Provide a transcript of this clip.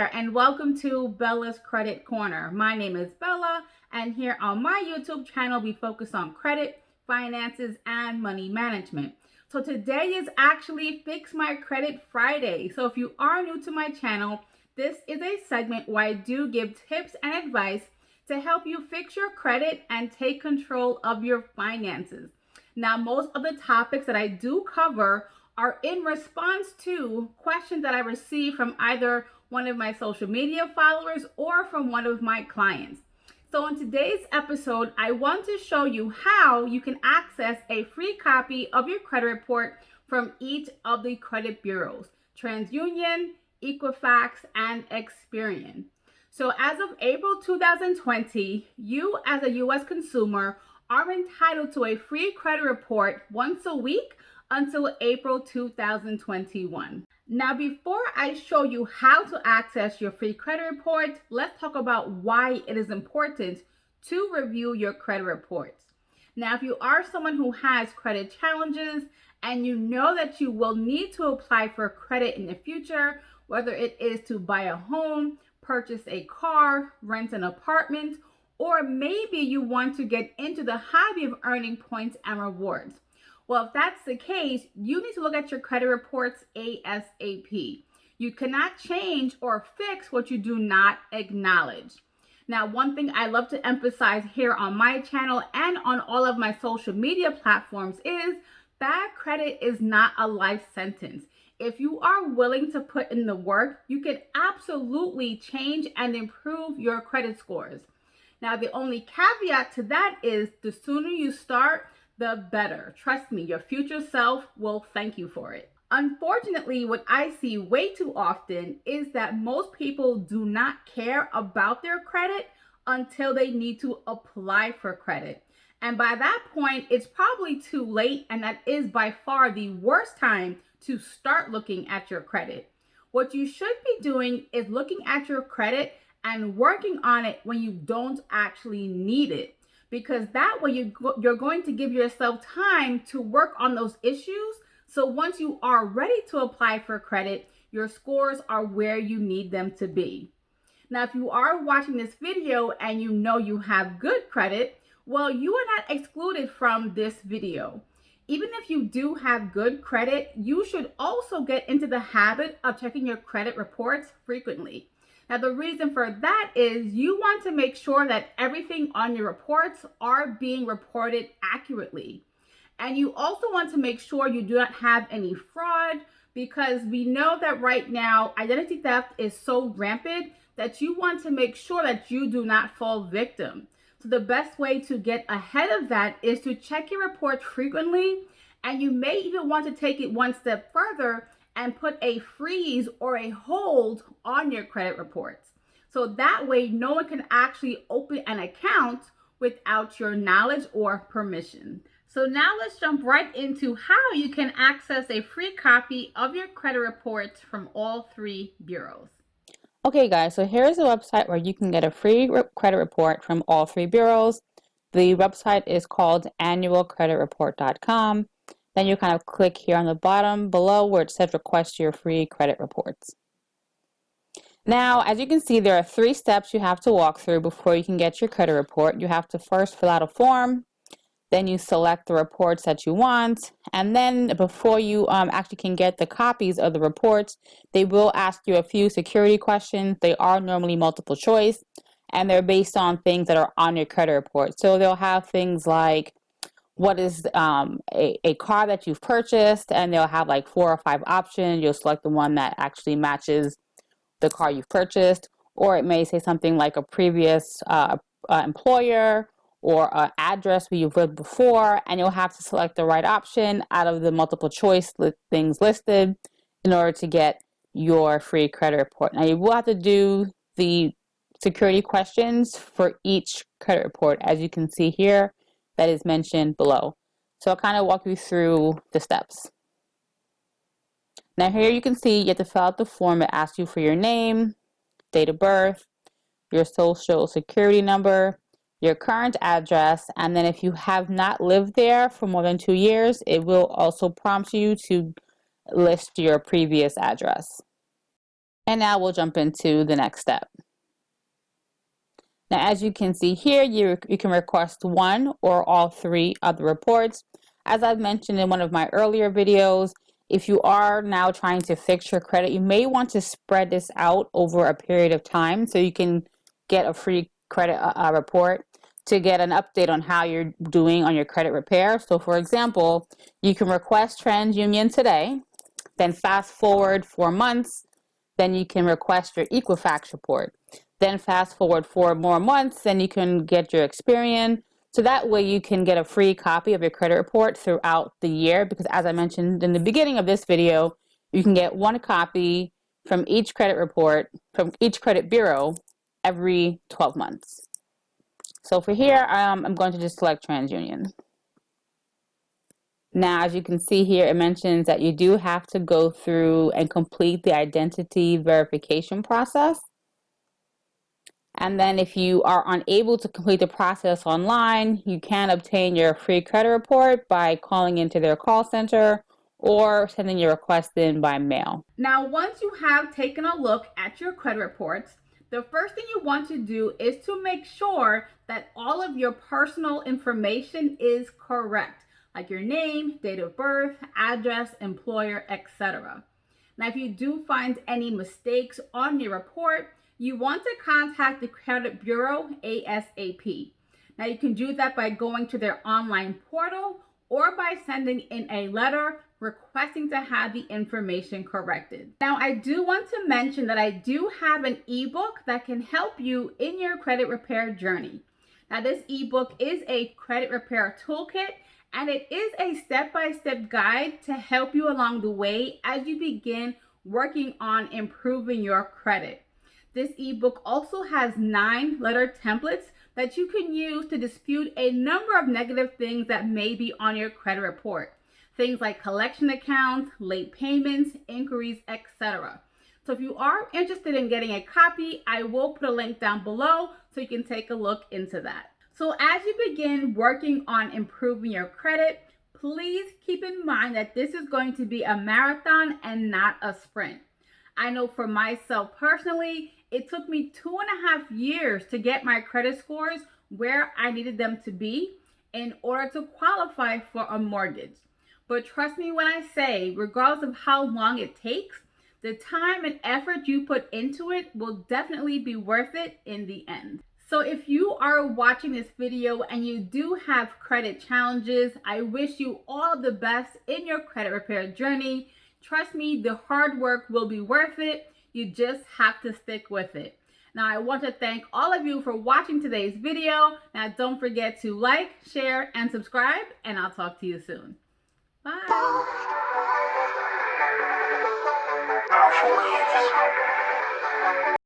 there, and welcome to Bella's Credit Corner. My name is Bella, and here on my YouTube channel, we focus on credit, finances, and money management. So today is actually Fix My Credit Friday. So if you are new to my channel, this is a segment where I do give tips and advice to help you fix your credit and take control of your finances. Now, most of the topics that I do cover are in response to questions that I receive from either one of my social media followers or from one of my clients. So in today's episode, I want to show you how you can access a free copy of your credit report from each of the credit bureaus: Transunion, Equifax, and Experian. So as of April 2020, you as a U.S. consumer are entitled to a free credit report once a week until April 2021. Now, before I show you how to access your free credit report, let's talk about why it is important to review your credit reports. Now, if you are someone who has credit challenges and you know that you will need to apply for credit in the future, whether it is to buy a home, purchase a car, rent an apartment, or maybe you want to get into the hobby of earning points and rewards. Well, if that's the case, you need to look at your credit reports ASAP. You cannot change or fix what you do not acknowledge. Now, one thing I love to emphasize here on my channel and on all of my social media platforms is bad credit is not a life sentence. If you are willing to put in the work, you can absolutely change and improve your credit scores. Now, the only caveat to that is the sooner you start, the better. Trust me, your future self will thank you for it. Unfortunately, what I see way too often is that most people do not care about their credit until they need to apply for credit. And by that point, it's probably too late, and that is by far the worst time to start looking at your credit. What you should be doing is looking at your credit and working on it when you don't actually need it, because that way you're going to give yourself time to work on those issues. So once you are ready to apply for credit, your scores are where you need them to be. Now, if you are watching this video and you know you have good credit, well, you are not excluded from this video. Even if you do have good credit, you should also get into the habit of checking your credit reports frequently. Now, the reason for that is you want to make sure that everything on your reports are being reported accurately. And you also want to make sure you do not have any fraud, because we know that right now identity theft is so rampant that you want to make sure that you do not fall victim. So the best way to get ahead of that is to check your reports frequently, and you may even want to take it one step further and put a freeze or a hold on your credit reports. So that way, no one can actually open an account without your knowledge or permission. So now let's jump right into how you can access a free copy of your credit reports from all three bureaus. Okay guys, so here's a website where you can get a free credit report from all three bureaus. The website is called annualcreditreport.com. Then you kind of click here on the bottom below where it says request your free credit reports. Now, as you can see, there are 3 steps you have to walk through before you can get your credit report. You have to first fill out a form, then you select the reports that you want, and then before you actually can get the copies of the reports, they will ask you a few security questions. They are normally multiple choice, and they're based on things that are on your credit report. So they'll have things like, what is a car that you've purchased, and they'll have like 4 or 5 options. You'll select the one that actually matches the car you've purchased, or it may say something like a previous employer or an address where you've lived before, and you'll have to select the right option out of the multiple choice things listed in order to get your free credit report. Now, you will have to do the security questions for each credit report, as you can see here, that is mentioned below. So I'll kind of walk you through the steps. Now here you can see you have to fill out the form. It asks you for your name, date of birth, your social security number, your current address, and then if you have not lived there for more than 2 years, it will also prompt you to list your previous address. And now we'll jump into the next step. Now, as you can see here, you can request one or all three of the reports. As I've mentioned in one of my earlier videos, if you are now trying to fix your credit, you may want to spread this out over a period of time so you can get a free credit report to get an update on how you're doing on your credit repair. So for example, you can request Transunion today, then fast forward 4 months, then you can request your Equifax report. Then fast forward 4 more months, then you can get your Experian. So that way you can get a free copy of your credit report throughout the year, because as I mentioned in the beginning of this video, you can get one copy from each credit report, from each credit bureau every 12 months. So for here, I'm going to just select TransUnion. Now, as you can see here, it mentions that you do have to go through and complete the identity verification process. And then if you are unable to complete the process online, you can obtain your free credit report by calling into their call center or sending your request in by mail. Now, once you have taken a look at your credit reports, the first thing you want to do is to make sure that all of your personal information is correct, like your name, date of birth, address, employer, etc. Now, if you do find any mistakes on your report, you want to contact the credit bureau ASAP. Now, you can do that by going to their online portal or by sending in a letter requesting to have the information corrected. Now, I do want to mention that I do have an ebook that can help you in your credit repair journey. Now, this ebook is a credit repair toolkit, and it is a step-by-step guide to help you along the way as you begin working on improving your credit. This ebook also has 9 letter templates that you can use to dispute a number of negative things that may be on your credit report. Things like collection accounts, late payments, inquiries, etc. So if you are interested in getting a copy, I will put a link down below so you can take a look into that. So as you begin working on improving your credit, please keep in mind that this is going to be a marathon and not a sprint. I know for myself personally, it took me 2.5 years to get my credit scores where I needed them to be in order to qualify for a mortgage. But trust me when I say, regardless of how long it takes, the time and effort you put into it will definitely be worth it in the end. So if you are watching this video and you do have credit challenges, I wish you all the best in your credit repair journey. Trust me, the hard work will be worth it. You just have to stick with it. Now, I want to thank all of you for watching today's video. Now, don't forget to like, share, and subscribe, and I'll talk to you soon. Bye.